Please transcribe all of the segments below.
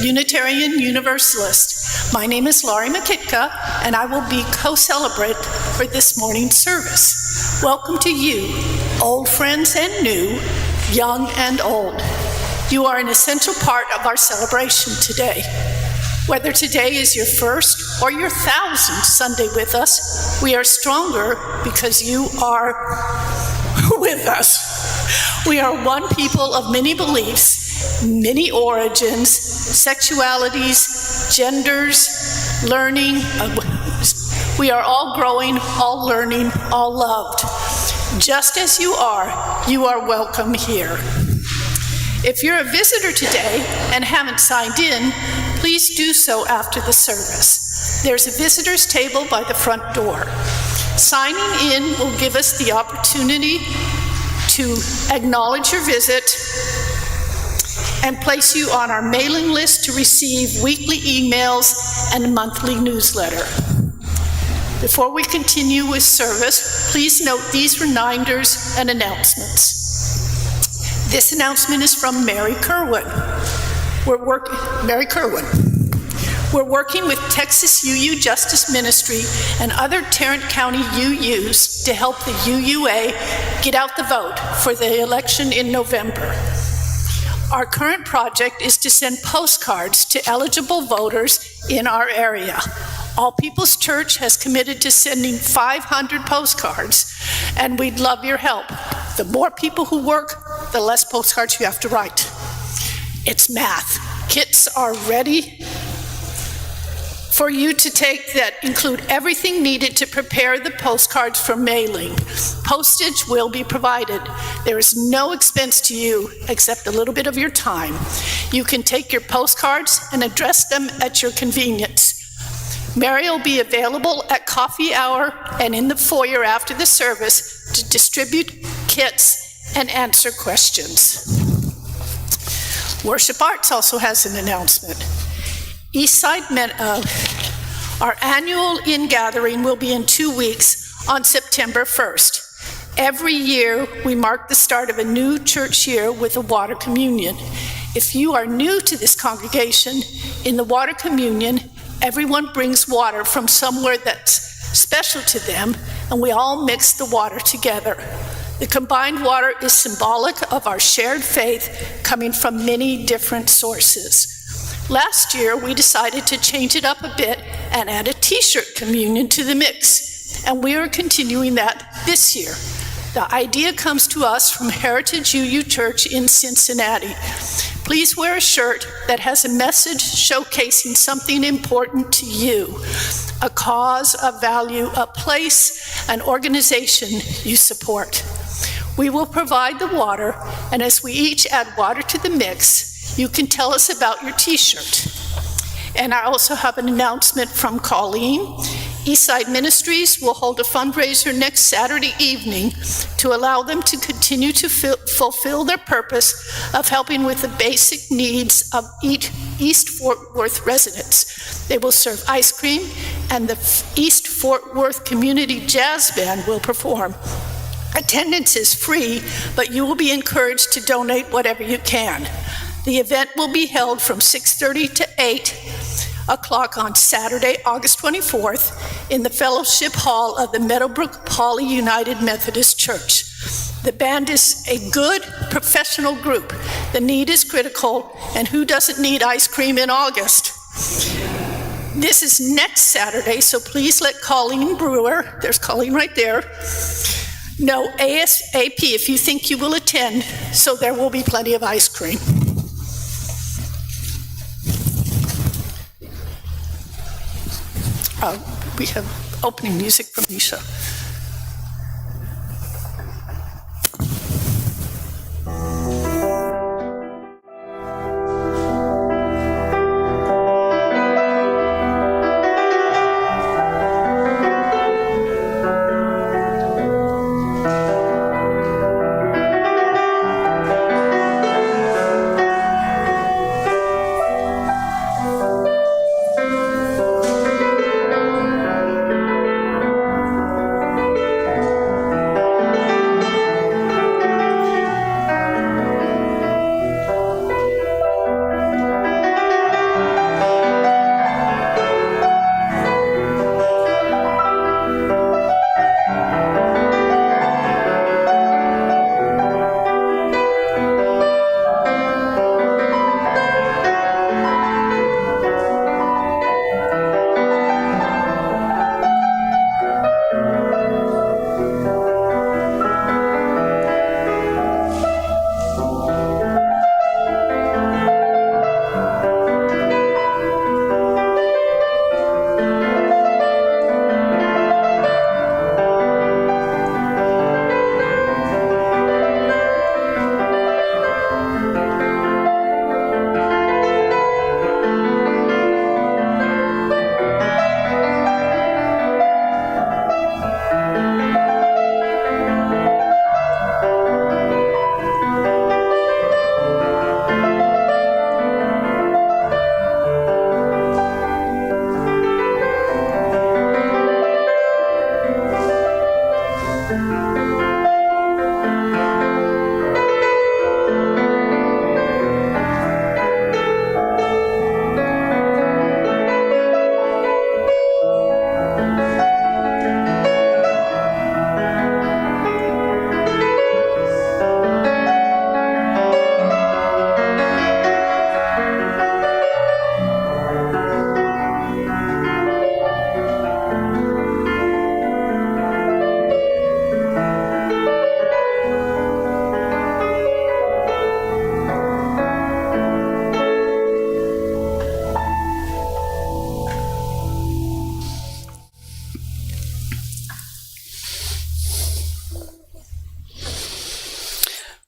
Unitarian Universalist. My name is Laurie McKitka, and I will be co-celebrant for this morning's service. Welcome to you, old friends and new, young and old. You are an essential part of our celebration today. Whether today is your first or your 1,000th Sunday with us, we are stronger because you are with us. We are one people of many beliefs, many origins, sexualities, genders, learning. We are all growing, all learning, all loved. Just as you are welcome here. If you're a visitor today and haven't signed in, please do so after the service. There's a visitor's table by the front door. Signing in will give us the opportunity to acknowledge your visit and place you on our mailing list to receive weekly emails and a monthly newsletter. Before we continue with service, please note these reminders and announcements. This announcement is from Mary Kerwin. We're working with Texas UU Justice Ministry and other Tarrant County UUs to help the UUA get out the vote for the election in November. Our current project is to send postcards to eligible voters in our area. All People's Church has committed to sending 500 postcards, and we'd love your help. The more people who work, the less postcards you have to write. It's math. Kits are ready for you to take that include everything needed to prepare the postcards for mailing. Postage will be provided. There is no expense to you except a little bit of your time. You can take your postcards and address them at your convenience. Mary will be available at coffee hour and in the foyer after the service to distribute kits and answer questions. Worship Arts also has an announcement. Eastside, our annual in-gathering will be in 2 weeks on September 1st. Every year, we mark the start of a new church year with a water communion. If you are new to this congregation, in the water communion, everyone brings water from somewhere that's special to them, and we all mix the water together. The combined water is symbolic of our shared faith coming from many different sources. Last year, we decided to change it up a bit and add a t-shirt communion to the mix, and we are continuing that this year. The idea comes to us from Heritage UU Church in Cincinnati. Please wear a shirt that has a message showcasing something important to you, a cause, a value, a place, an organization you support. We will provide the water, and as we each add water to the mix, you can tell us about your t-shirt. And I also have an announcement from Colleen. Eastside Ministries will hold a fundraiser next Saturday evening to allow them to continue to fulfill their purpose of helping with the basic needs of East Fort Worth residents. They will serve ice cream, and the East Fort Worth Community Jazz Band will perform. Attendance is free, but you will be encouraged to donate whatever you can. The event will be held from 6:30 to 8 o'clock on Saturday, August 24th, in the Fellowship Hall of the Meadowbrook Poly United Methodist Church. The band is a good professional group. The need is critical, and who doesn't need ice cream in August? This is next Saturday, so please let Colleen Brewer, there's Colleen right there, know ASAP if you think you will attend, so there will be plenty of ice cream. we have opening music from Misha.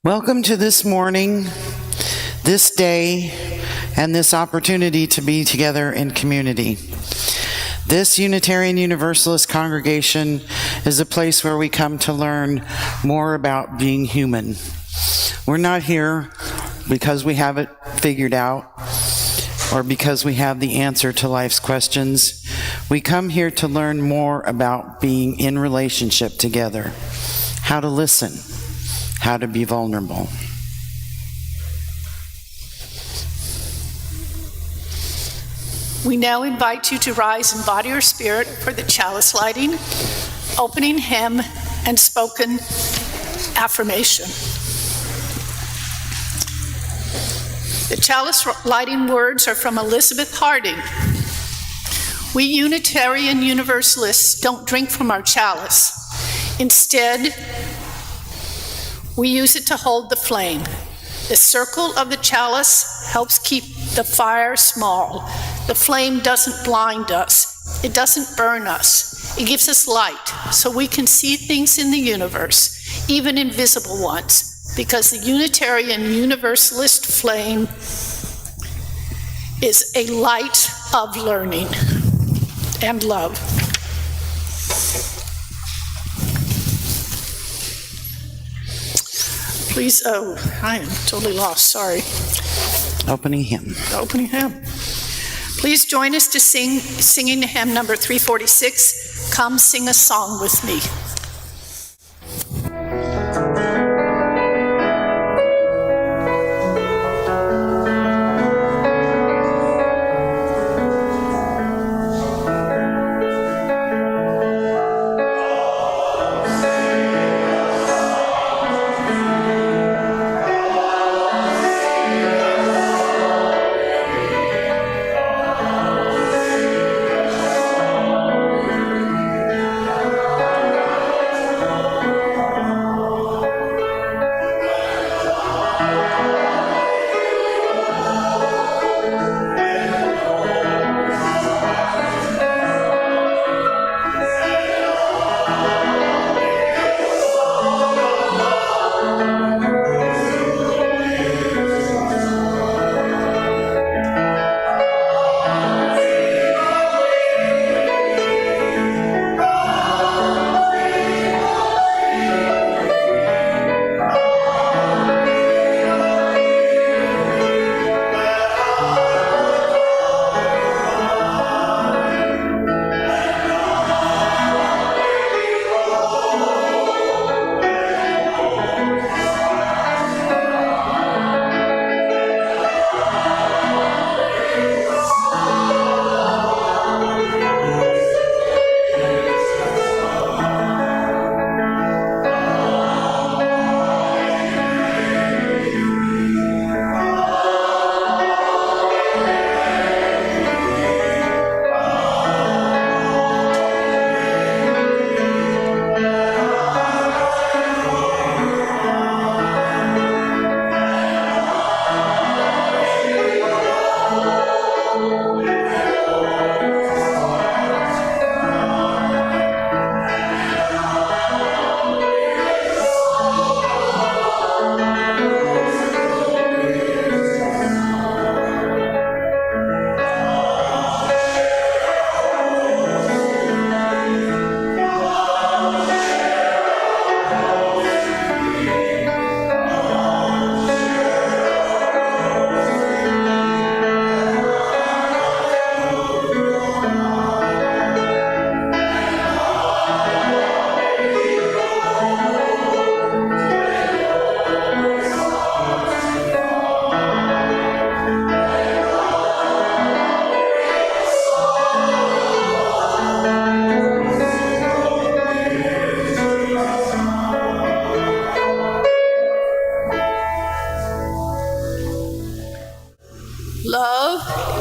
Welcome to this morning, this day, and this opportunity to be together in community. This Unitarian Universalist congregation is a place where we come to learn more about being human. We're not here because we have it figured out or because we have the answer to life's questions. We come here to learn more about being in relationship together, how to listen, how to be vulnerable. We now invite you to rise in body or spirit for the chalice lighting, opening hymn, and spoken affirmation. The chalice lighting words are from Elizabeth Harding. We Unitarian Universalists don't drink from our chalice. Instead, we use it to hold the flame. The circle of the chalice helps keep the fire small. The flame doesn't blind us. It doesn't burn us. It gives us light so we can see things in the universe, even invisible ones, because the Unitarian Universalist flame is a light of learning and love. Please, I am totally lost, sorry. Opening hymn. Opening hymn. Please join us to singing hymn number 346, Come Sing a Song with Me.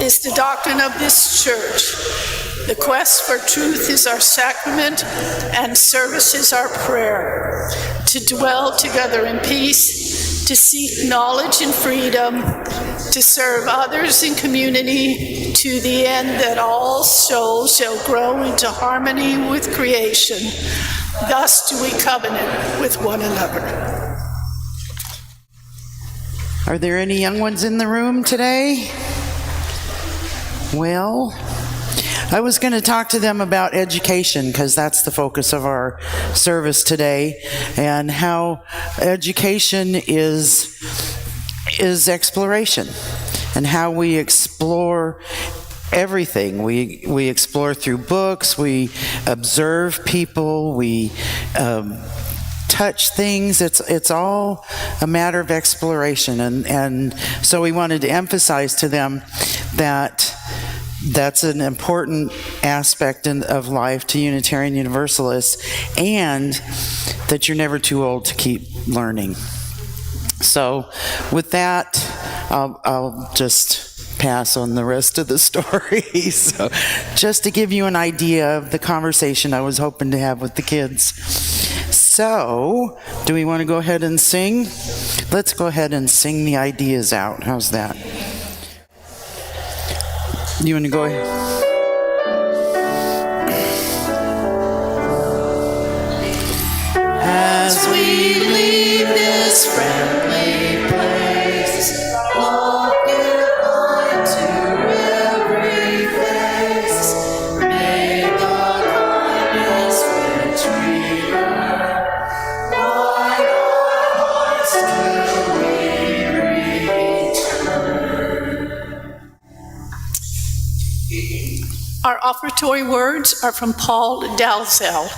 is the doctrine of this church. The quest for truth is our sacrament, and service is our prayer. To dwell together in peace, to seek knowledge and freedom, to serve others in community, to the end that all souls shall grow into harmony with creation. Thus do we covenant with one another. Are there any young ones in the room today? Well, I was going to talk to them about education because that's the focus of our service today, and how education is exploration, and how we explore everything. We explore through books, we observe people, we touch things. It's all a matter of exploration, and so we wanted to emphasize to them that that's an important aspect of life to Unitarian Universalists, and that you're never too old to keep learning. So with that, I'll just pass on the rest of the story. So just to give you an idea of the conversation I was hoping to have with the kids. So, do we want to go ahead and sing? Let's go ahead and sing the ideas out. How's that? You want to go ahead? As we leave this friendly place, all give light to every face. May the kindness which we learn guide our hearts till we return. Our offertory words are from Paul Dalzell.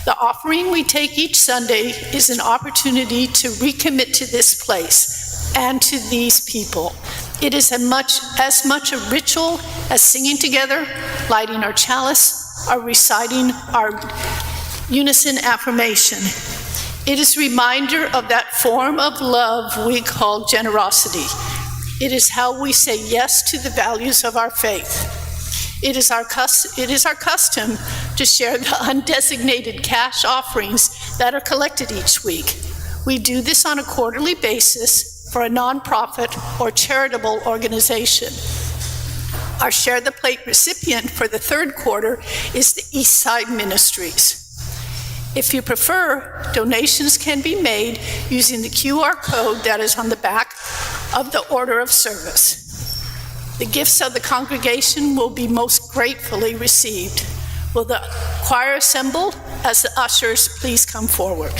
The offering we take each Sunday is an opportunity to recommit to this place and to these people. It is as much a ritual as singing together, lighting our chalice, or reciting our unison affirmation. It is a reminder of that form of love we call generosity. It is how we say yes to the values of our faith. It is our custom to share the undesignated cash offerings that are collected each week. We do this on a quarterly basis for a nonprofit or charitable organization. Our Share the Plate recipient for the third quarter is the Eastside Ministries. If you prefer, donations can be made using the QR code that is on the back of the order of service. The gifts of the congregation will be most gratefully received. Will the choir assemble? As the ushers, please come forward.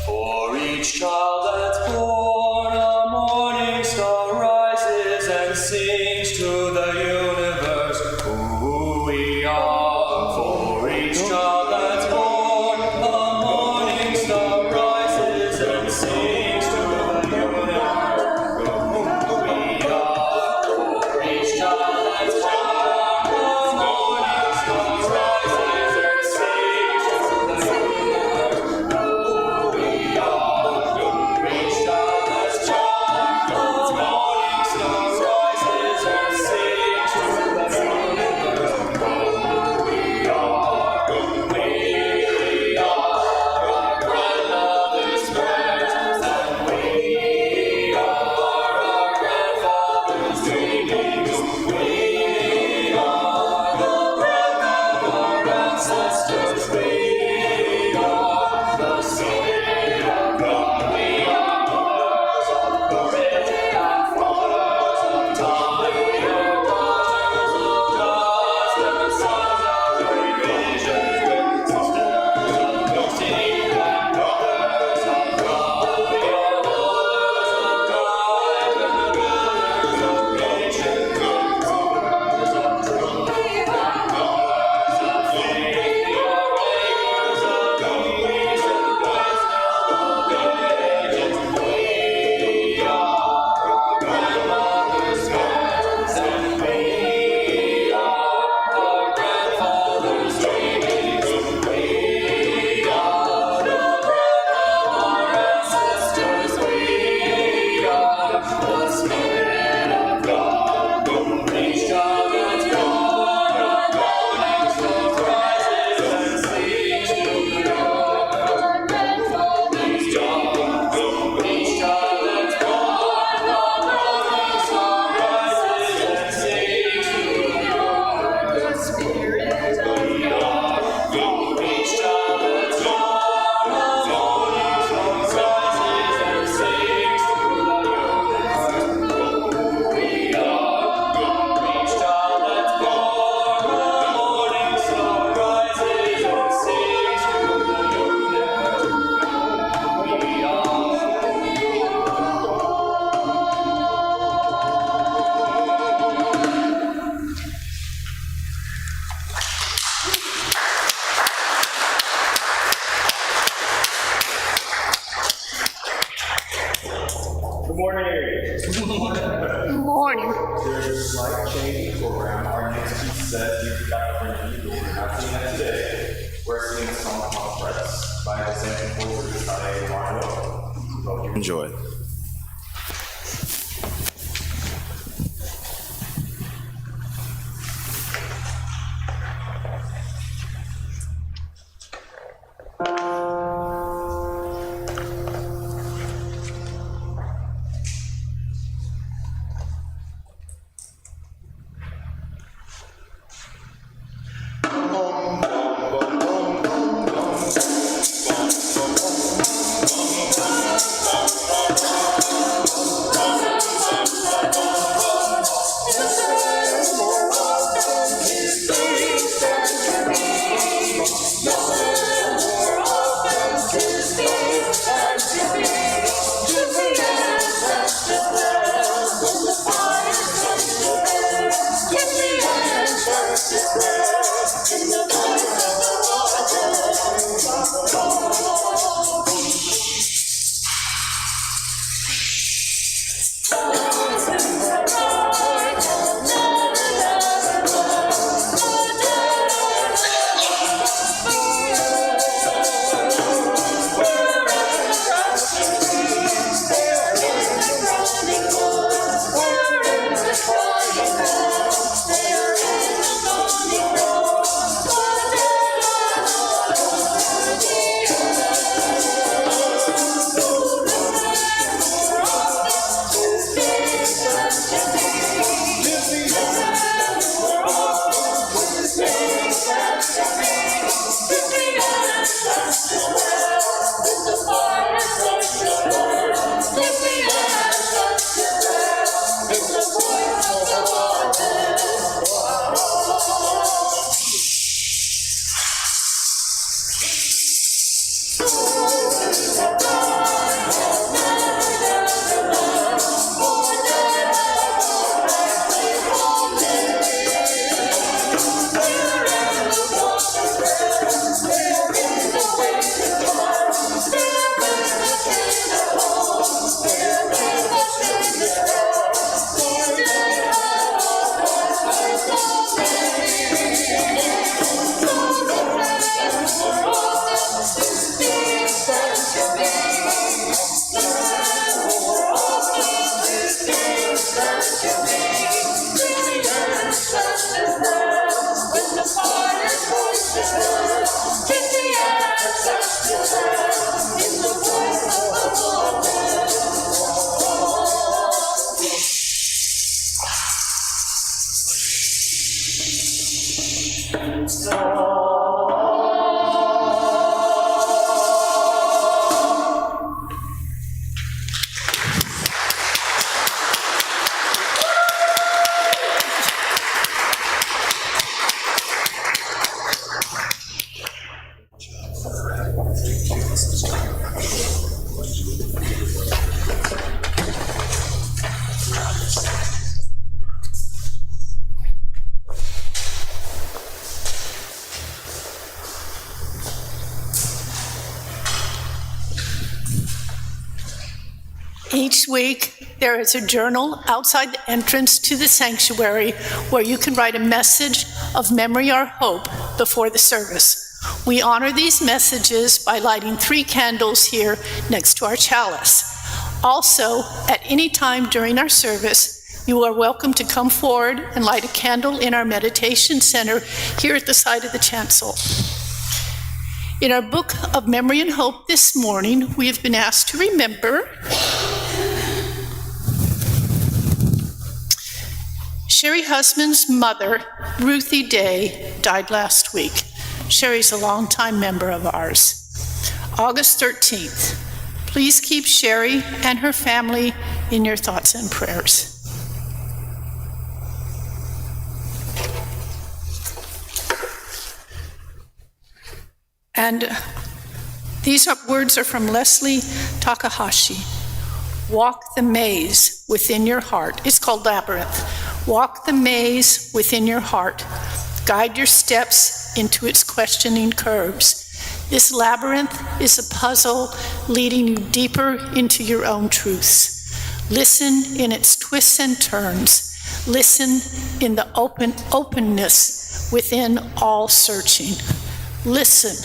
For each child that's born, a morning star rises and sings to the universe who we are. For each child that's born, a morning star rises and sings to the universe who we are. For each child that's born, a morning star rises and sings to the universe who we are. Good morning. Good morning. There's a slight change in program. Our next piece says you've got to bring you. We're not seeing that today. We're singing a song called Threats by the same composer by Martin. Hope you enjoy. Each week, there is a journal outside the entrance to the sanctuary where you can write a message of memory or hope before the service. We honor these messages by lighting 3 candles here next to our chalice. Also, at any time during our service, you are welcome to come forward and light a candle in our meditation center here at the side of the chancel. In our book of memory and hope this morning, we have been asked to remember Sherry Husband's mother, Ruthie Day, died last week. Sherry's a longtime member of ours. August 13th. Please keep Sherry and her family in your thoughts and prayers. And these words are from Leslie Takahashi. Walk the maze within your heart. It's called Labyrinth. Walk the maze within your heart. Guide your steps into its questioning curves. This labyrinth is a puzzle leading you deeper into your own truths. Listen in its twists and turns. Listen in the openness within all searching. Listen.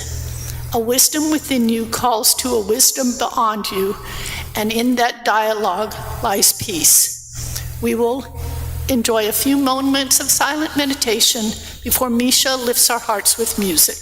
A wisdom within you calls to a wisdom beyond you, and in that dialogue lies peace. We will enjoy a few moments of silent meditation before Misha lifts our hearts with music.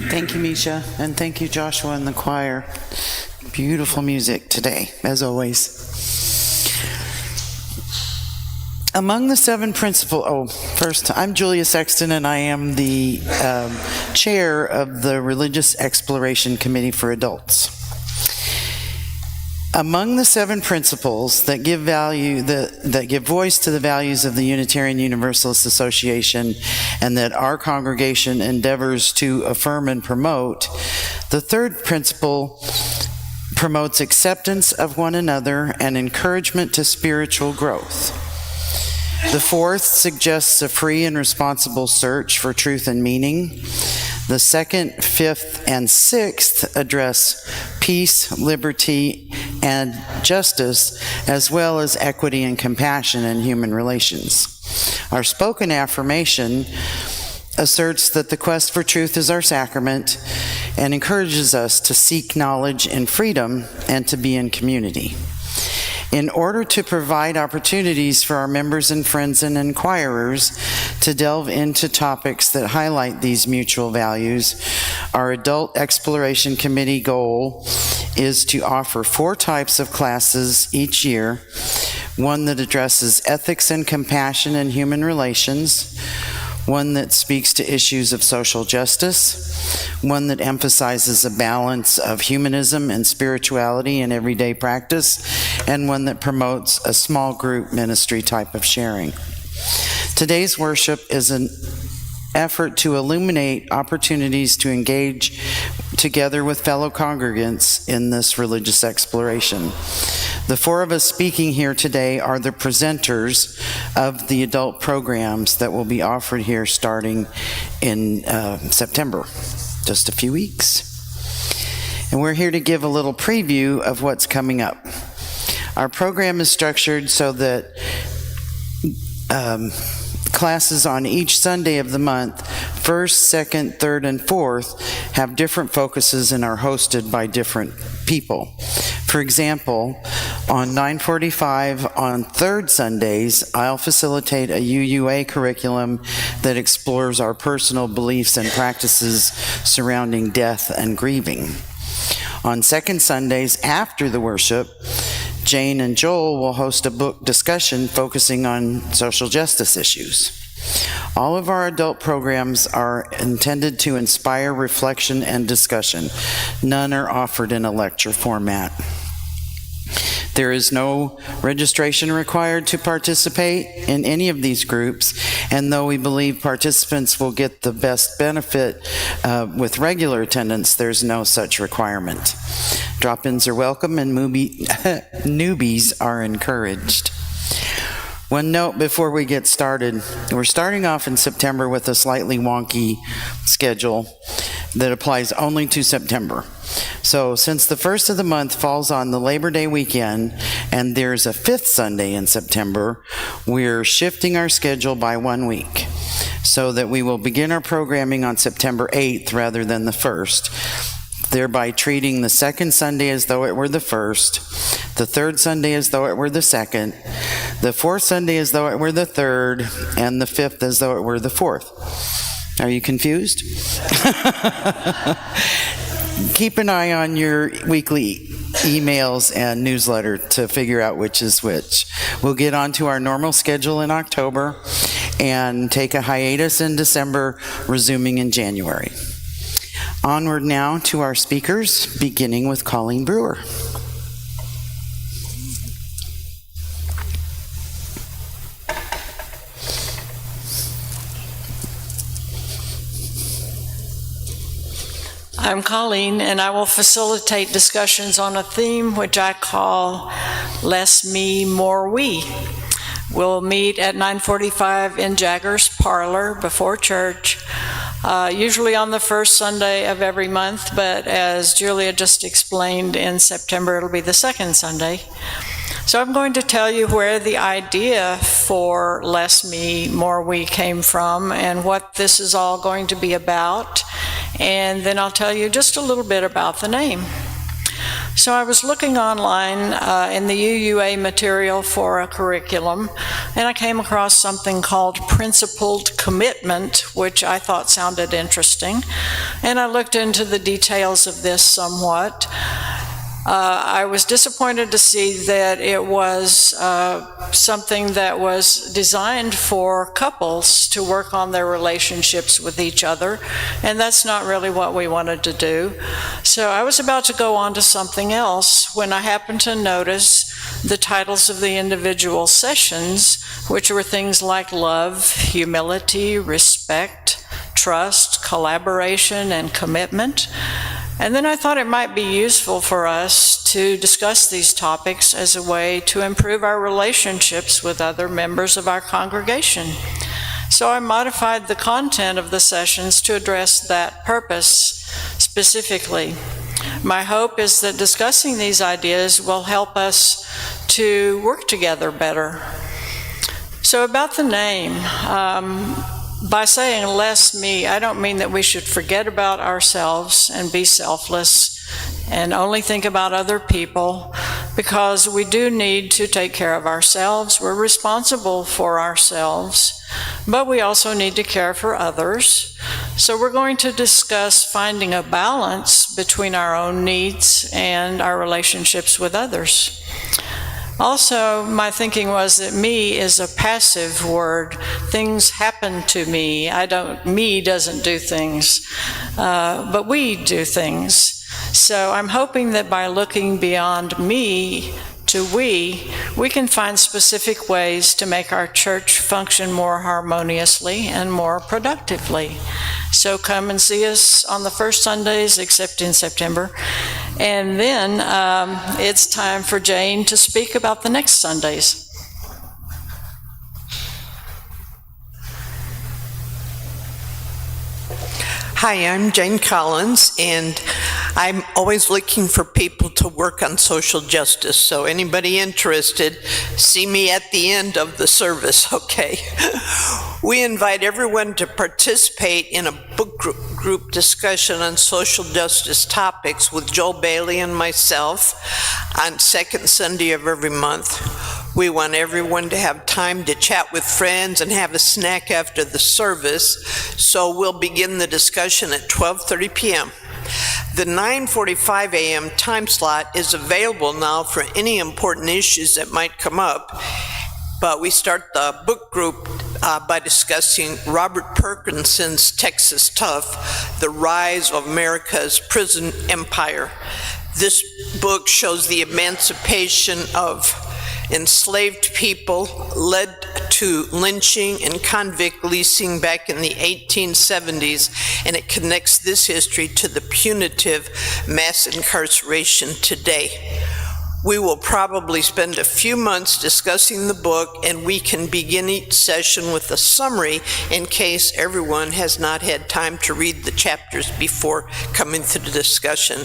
Thank you, Misha, and thank you, Joshua and the choir. Beautiful music today, as always. Among the 7 principles, first, I'm Julia Sexton, and I am the chair of the Religious Exploration Committee for Adults. Among the 7 principles that give voice to the values of the Unitarian Universalist Association and that our congregation endeavors to affirm and promote, the 3rd principle promotes acceptance of one another and encouragement to spiritual growth. The 4th suggests a free and responsible search for truth and meaning. The 2nd, 5th, and 6th address peace, liberty, and justice, as well as equity and compassion in human relations. Our spoken affirmation asserts that the quest for truth is our sacrament and encourages us to seek knowledge in freedom and to be in community. In order to provide opportunities for our members and friends and inquirers to delve into topics that highlight these mutual values, our Adult Exploration Committee goal is to offer 4 types of classes each year: one that addresses ethics and compassion in human relations, one that speaks to issues of social justice, one that emphasizes a balance of humanism and spirituality in everyday practice, and one that promotes a small group ministry type of sharing. Today's worship is an effort to illuminate opportunities to engage together with fellow congregants in this religious exploration. The 4 of us speaking here today are the presenters of the adult programs that will be offered here starting in September, just a few weeks. And we're here to give a little preview of what's coming up. Our program is structured so that classes on each Sunday of the month First, second, third, and fourth have different focuses and are hosted by different people. For example, on 9:45 on third Sundays, I'll facilitate a UUA curriculum that explores our personal beliefs and practices surrounding death and grieving. On second Sundays after the worship, Jane and Joel will host a book discussion focusing on social justice issues. All of our adult programs are intended to inspire reflection and discussion. None are offered in a lecture format. There is no registration required to participate in any of these groups, and though we believe participants will get the best benefit with regular attendance, there's no such requirement. Drop-ins are welcome and newbies are encouraged. One note before we get started, we're starting off in September with a slightly wonky schedule that applies only to September. So since the first of the month falls on the Labor Day weekend and there's a fifth Sunday in September, we're shifting our schedule by 1 week so that we will begin our programming on September 8th rather than the 1st, thereby treating the second Sunday as though it were the first, the third Sunday as though it were the second, the fourth Sunday as though it were the third, and the fifth as though it were the fourth. Are you confused? Keep an eye on your weekly emails and newsletter to figure out which is which. We'll get onto our normal schedule in October and take a hiatus in December, resuming in January. Onward now to our speakers, beginning with Colleen Brewer. I'm Colleen, and I will facilitate discussions on a theme which I call Less Me, More We. We'll meet at 9:45 in Jagger's parlor before church, usually on the first Sunday of every month, but as Julia just explained, in September it'll be the second Sunday. So I'm going to tell you where the idea for Less Me, More We came from and what this is all going to be about. And then I'll tell you just a little bit about the name. So I was looking online in the UUA material for a curriculum, and I came across something called principled commitment, which I thought sounded interesting. And I looked into the details of this somewhat. I was disappointed to see that it was something that was designed for couples to work on their relationships with each other, and that's not really what we wanted to do. So I was about to go on to something else when I happened to notice the titles of the individual sessions, which were things like love, humility, respect, trust, collaboration, and commitment. And then I thought it might be useful for us to discuss these topics as a way to improve our relationships with other members of our congregation. So I modified the content of the sessions to address that purpose specifically. My hope is that discussing these ideas will help us to work together better. So about the name, by saying less me, I don't mean that we should forget about ourselves and be selfless and only think about other people, because we do need to take care of ourselves. We're responsible for ourselves, but we also need to care for others. So we're going to discuss finding a balance between our own needs and our relationships with others. Also, my thinking was that me is a passive word. Things happen to me. Me doesn't do things, but we do things. So I'm hoping that by looking beyond me to we can find specific ways to make our church function more harmoniously and more productively. So come and see us on the first Sundays, except in September. And then it's time for Jane to speak about the next Sundays. Hi, I'm Jane Collins, and I'm always looking for people to work on social justice, so anybody interested, see me at the end of the service, okay? We invite everyone to participate in a book group discussion on social justice topics with Joel Bailey and myself on second Sunday of every month. We want everyone to have time to chat with friends and have a snack after the service, so we'll begin the discussion at 12:30 p.m. The 9:45 a.m. time slot is available now for any important issues that might come up, but we start the book group by discussing Robert Perkinson's Texas Tough, The Rise of America's Prison Empire. This book shows the emancipation of enslaved people led to lynching and convict leasing back in the 1870s, and it connects this history to the punitive mass incarceration today. We will probably spend a few months discussing the book, and we can begin each session with a summary in case everyone has not had time to read the chapters before coming to the discussion.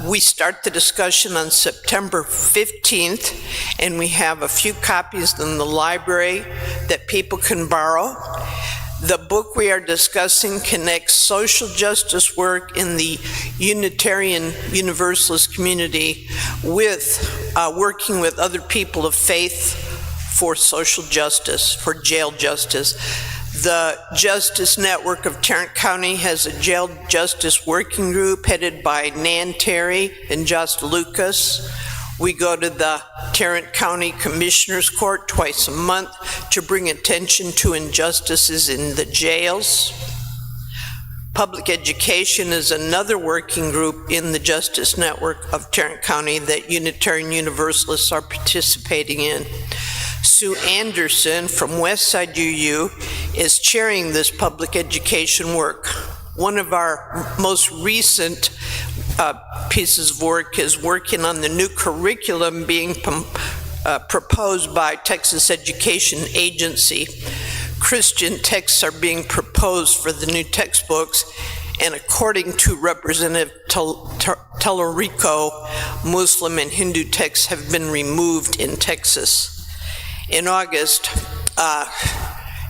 We start the discussion on September 15th, and we have a few copies in the library that people can borrow. The book we are discussing connects social justice work in the Unitarian Universalist community with working with other people of faith for social justice, for jail justice. The Justice Network of Tarrant County has a jail justice working group headed by Nan Terry and Jost Lucas. We go to the Tarrant County Commissioner's Court twice a month to bring attention to injustices in the jails. Public education is another working group in the Justice Network of Tarrant County that Unitarian Universalists are participating in. Sue Anderson from Westside UU is chairing this public education work. One of our most recent pieces of work is working on the new curriculum being proposed by Texas Education Agency. Christian texts are being proposed for the new textbooks, and according to Representative Tellerico, Muslim and Hindu texts have been removed in Texas. In August,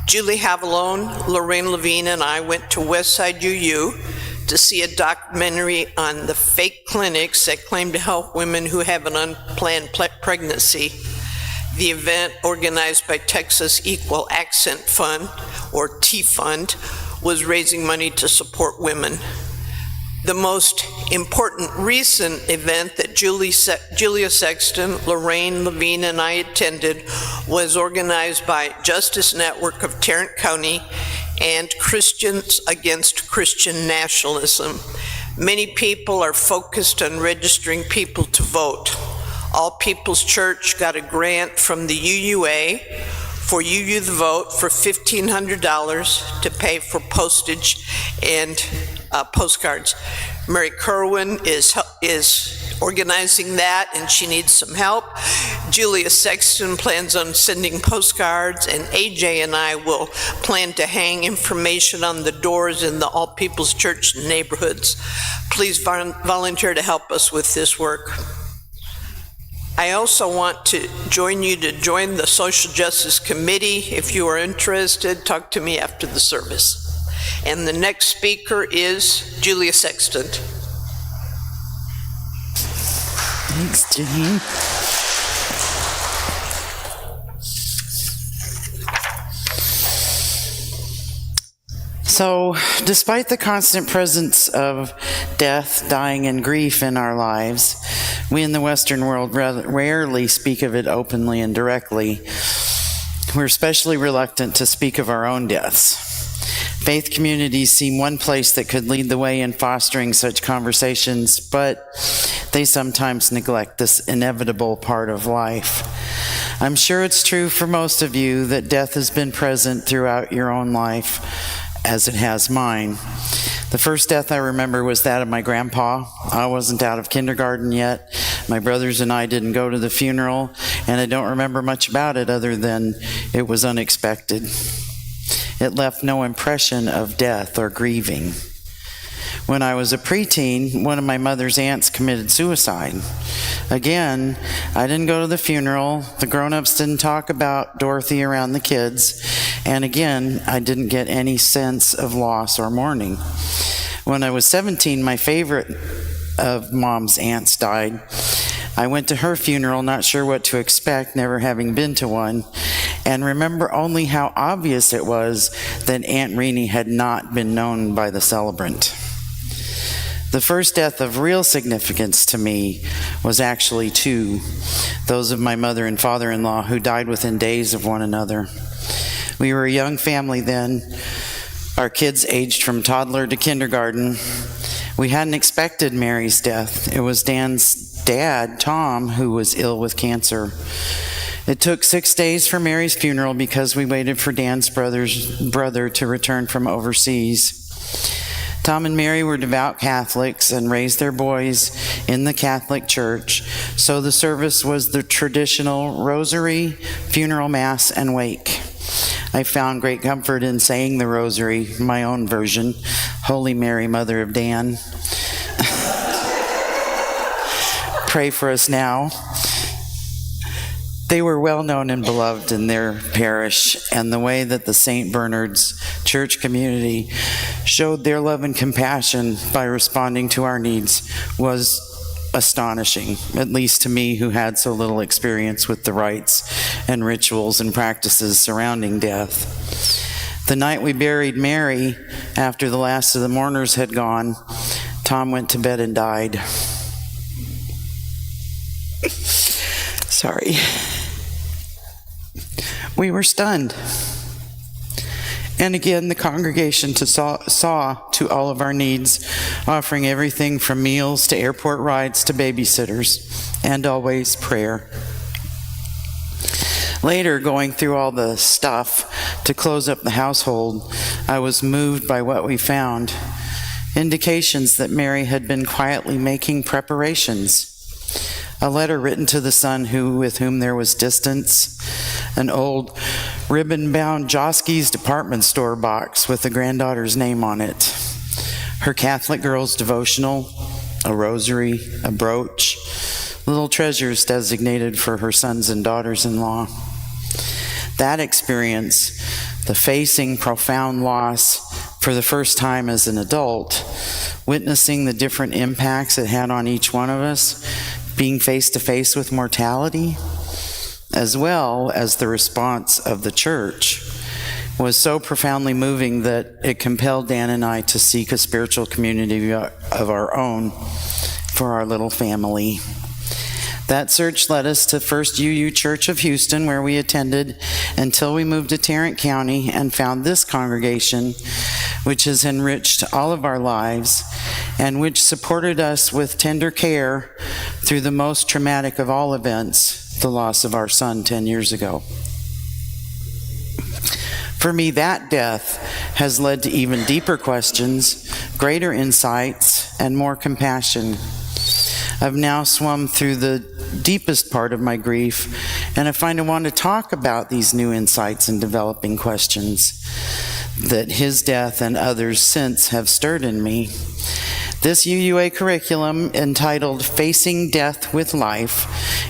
Julie Havilone, Lorraine Levine, and I went to Westside UU to see a documentary on the fake clinics that claim to help women who have an unplanned pregnancy. The event, organized by Texas Equal Accent Fund, or T-Fund, was raising money to support women. The most important recent event that Julia Sexton, Lorraine Levine, and I attended was organized by Justice Network of Tarrant County and Christians Against Christian Nationalism. Many people are focused on registering people to vote. All People's Church got a grant from the UUA for UU the Vote for $1,500 to pay for postage and postcards. Mary Kerwin is organizing that, and she needs some help. Julia Sexton plans on sending postcards, and AJ and I will plan to hang information on the doors in the All People's Church neighborhoods. Please volunteer to help us with this work. I also want to join you to join the Social Justice Committee. If you are interested, talk to me after the service. And the next speaker is Julia Sexton. Thanks, Janine. So, despite the constant presence of death, dying, and grief in our lives, we in the Western world rarely speak of it openly and directly. We're especially reluctant to speak of our own deaths. Faith communities seem one place that could lead the way in fostering such conversations, but they sometimes neglect this inevitable part of life. I'm sure it's true for most of you that death has been present throughout your own life, as it has mine. The first death I remember was that of my grandpa. I wasn't out of kindergarten yet. My brothers and I didn't go to the funeral, and I don't remember much about it other than it was unexpected. It left no impression of death or grieving. When I was a preteen, one of my mother's aunts committed suicide. Again, I didn't go to the funeral. The grown-ups didn't talk about Dorothy around the kids. And again, I didn't get any sense of loss or mourning. When I was 17, my favorite of Mom's aunts died. I went to her funeral, not sure what to expect, never having been to one, and remember only how obvious it was that Aunt Renee had not been known by the celebrant. The first death of real significance to me was actually two, those of my mother and father-in-law, who died within days of one another. We were a young family then, our kids aged from toddler to kindergarten. We hadn't expected Mary's death. It was Dan's dad, Tom, who was ill with cancer. It took 6 days for Mary's funeral because we waited for Dan's brother to return from overseas. Tom and Mary were devout Catholics and raised their boys in the Catholic Church, so the service was the traditional rosary, funeral mass, and wake. I found great comfort in saying the rosary, my own version, Holy Mary, Mother of Dan. Pray for us now. They were well known and beloved in their parish, and the way that the St. Bernard's church community showed their love and compassion by responding to our needs was astonishing, at least to me, who had so little experience with the rites and rituals and practices surrounding death. The night we buried Mary, after the last of the mourners had gone, Tom went to bed and died. Sorry. We were stunned. And again, the congregation saw to all of our needs, offering everything from meals to airport rides to babysitters, and always prayer. Later, going through all the stuff to close up the household, I was moved by what we found. Indications that Mary had been quietly making preparations. A letter written to the son with whom there was distance, an old ribbon-bound Joski's department store box with the granddaughter's name on it, her Catholic girls' devotional, a rosary, a brooch, little treasures designated for her sons and daughters-in-law. That experience, the facing profound loss for the first time as an adult, witnessing the different impacts it had on each one of us, being face to face with mortality, as well as the response of the church, was so profoundly moving that it compelled Dan and I to seek a spiritual community of our own for our little family. That search led us to First UU Church of Houston, where we attended until we moved to Tarrant County and found this congregation, which has enriched all of our lives and which supported us with tender care through the most traumatic of all events, the loss of our son 10 years ago. For me, that death has led to even deeper questions, greater insights, and more compassion. I've now swum through the deepest part of my grief, and I find I want to talk about these new insights and developing questions that his death and others since have stirred in me. This UUA curriculum, entitled Facing Death with Life,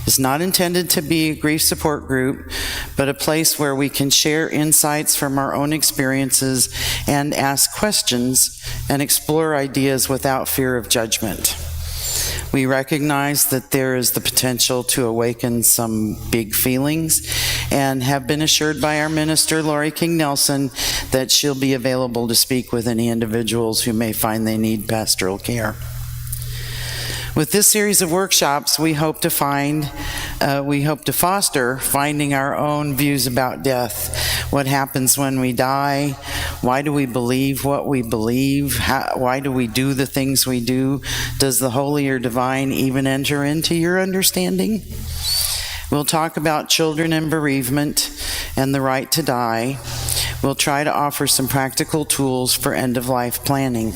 is not intended to be a grief support group, but a place where we can share insights from our own experiences and ask questions and explore ideas without fear of judgment. We recognize that there is the potential to awaken some big feelings and have been assured by our minister, Lori King Nelson, that she'll be available to speak with any individuals who may find they need pastoral care. With this series of workshops, we hope to foster finding our own views about death. What happens when we die? Why do we believe what we believe? Why do we do the things we do? Does the holy or divine even enter into your understanding? We'll talk about children and bereavement and the right to die. We'll try to offer some practical tools for end-of-life planning.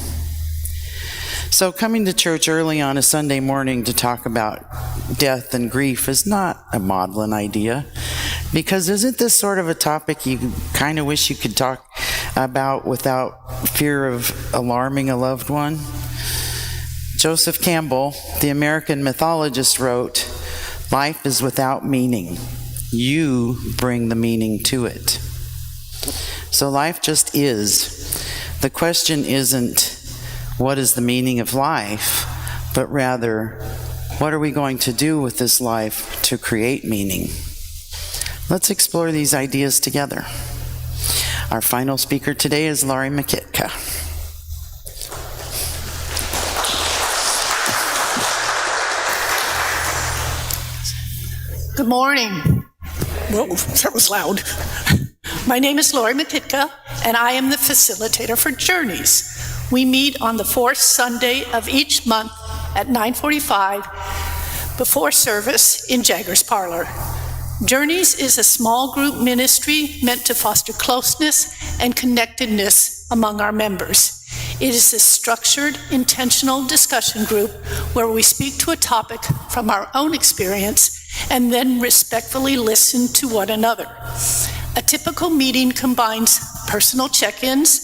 So coming to church early on a Sunday morning to talk about death and grief is not a maudlin idea, because isn't this sort of a topic you kind of wish you could talk about without fear of alarming a loved one? Joseph Campbell, the American mythologist, wrote, "Life is without meaning. You bring the meaning to it." So life just is. The question isn't, what is the meaning of life, but rather, what are we going to do with this life to create meaning? Let's explore these ideas together. Our final speaker today is Laurie Makitka. Good morning. Whoa, that was loud. My name is Laurie Makitka, and I am the facilitator for Journeys. We meet on the fourth Sunday of each month at 9:45 before service in Jagger's Parlor. Journeys is a small group ministry meant to foster closeness and connectedness among our members. It is a structured, intentional discussion group where we speak to a topic from our own experience and then respectfully listen to one another. A typical meeting combines personal check-ins,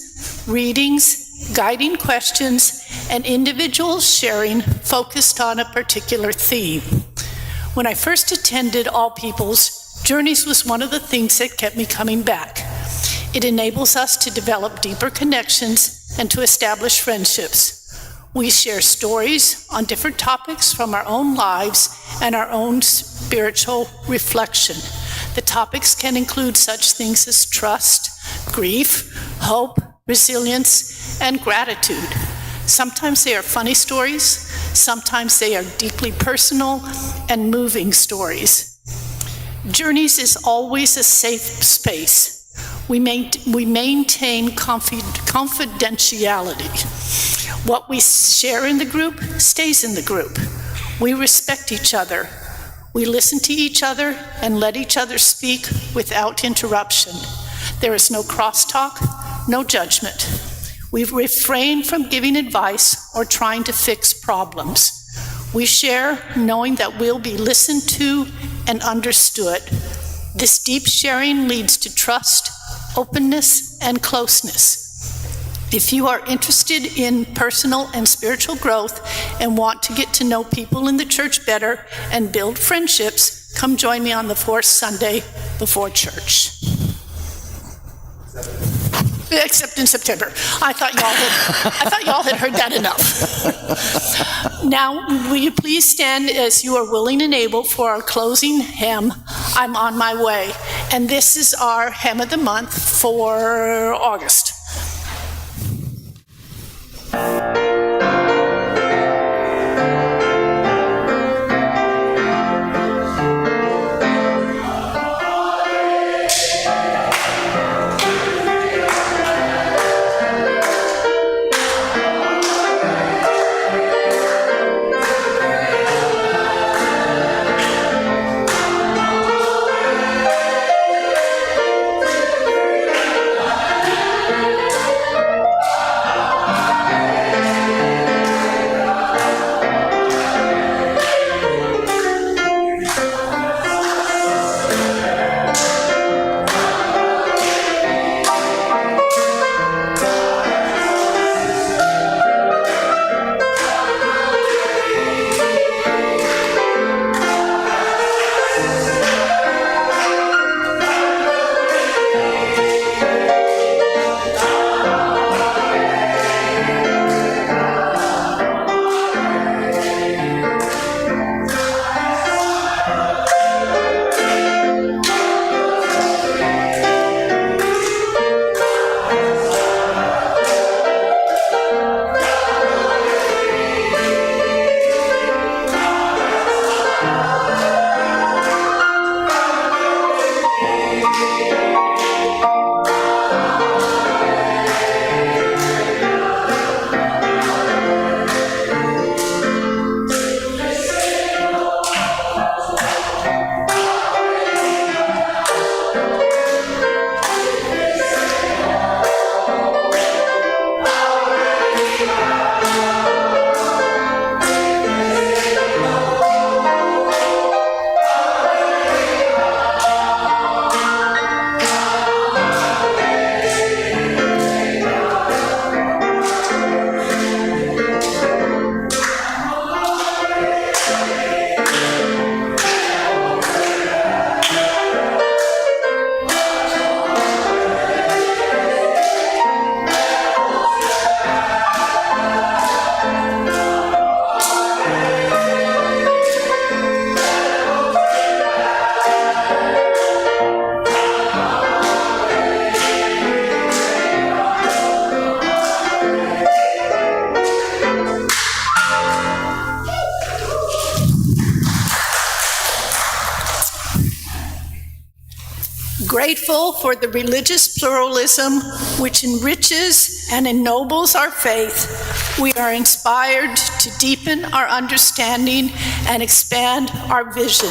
readings, guiding questions, and individuals sharing focused on a particular theme. When I first attended All Peoples, Journeys was one of the things that kept me coming back. It enables us to develop deeper connections and to establish friendships. We share stories on different topics from our own lives and our own spiritual reflection. The topics can include such things as trust, grief, hope, resilience, and gratitude. Sometimes they are funny stories, sometimes they are deeply personal and moving stories. Journeys is always a safe space. We maintain confidentiality. What we share in the group stays in the group. We respect each other. We listen to each other and let each other speak without interruption. There is no crosstalk, no judgment. We refrain from giving advice or trying to fix problems. We share knowing that we'll be listened to and understood. This deep sharing leads to trust, openness, and closeness. If you are interested in personal and spiritual growth and want to get to know people in the church better and build friendships, come join me on the fourth Sunday before church. Except in September. I thought y'all had heard that enough. Now, will you please stand as you are willing and able for our closing hymn, I'm on my way. And this is our hymn of the month for August. Grateful for the religious pluralism which enriches and ennobles our faith, we are inspired to deepen our understanding and expand our vision.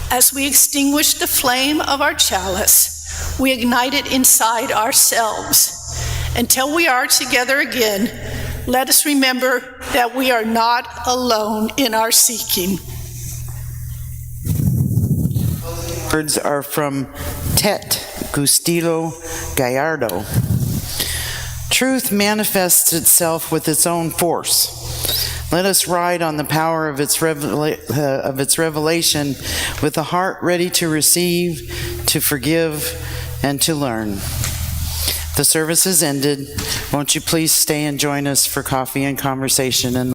As we extinguish the flame of our chalice, we ignite it inside ourselves. Until we are together again, let us remember that we are not alone in our seeking. Words are from Tet Gustilo Gallardo. Truth manifests itself with its own force. Let us ride on the power of its revelation with a heart ready to receive, to forgive, and to learn. The service is ended. Won't you please stay and join us for coffee and conversation?